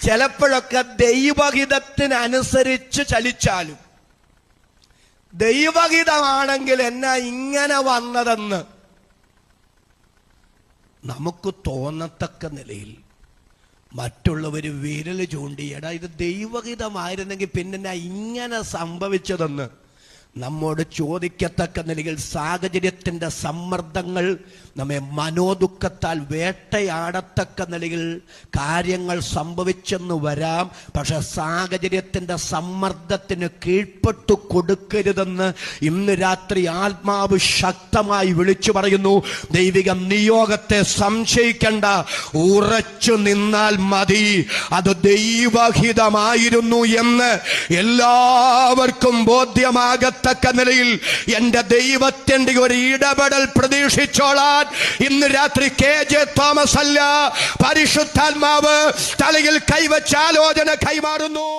ചിലപ്പോഴൊക്കെ ദൈവഹിതത്തിനനുസരിച്ച് ചലിച്ചാലും ദൈവഹിതമാണെങ്കിൽ എന്നാ ഇങ്ങനെ വന്നതെന്ന് നമുക്ക് തോന്നത്തക്ക നിലയിൽ മറ്റുള്ളവർ വിരൽ ചൂണ്ടി, എടാ ഇത് ദൈവഹിതമായിരുന്നെങ്കിൽ പിന്നെ ഇങ്ങനെ സംഭവിച്ചതെന്ന് നമ്മോട് ചോദിക്കത്തക്ക നിലയിൽ സാഹചര്യത്തിൻ്റെ സമ്മർദ്ദങ്ങൾ നമ്മെ മനോദുഃഖത്താൽ വേട്ടയാടത്തക്ക നിലയിൽ കാര്യങ്ങൾ സംഭവിച്ചെന്ന് വരാം. പക്ഷെ സാഹചര്യത്തിൻ്റെ സമ്മർദ്ദത്തിന് കീഴ്പ്പെട്ടു കൊടുക്കരുതെന്ന് ഇന്ന് രാത്രി ആത്മാവ് ശക്തമായി വിളിച്ചു പറയുന്നു. ദൈവിക നിയോഗത്തെ സംശയിക്കണ്ട, ഉറച്ചു നിന്നാൽ മതി. അത് ദൈവഹിതമായിരുന്നു എന്ന് എല്ലാവർക്കും ബോധ്യമാകത്തക്ക നിലയിൽ എന്റെ ദൈവത്തിന്റെ ഒരു ഇടപെടൽ പ്രതീക്ഷിച്ചോളാൻ ഇന്ന് രാത്രി KJ തോമസ് അല്ല, പരിശുദ്ധാത്മാവ് തലയിൽ കൈവച്ച ആലോചന കൈമാറുന്നു.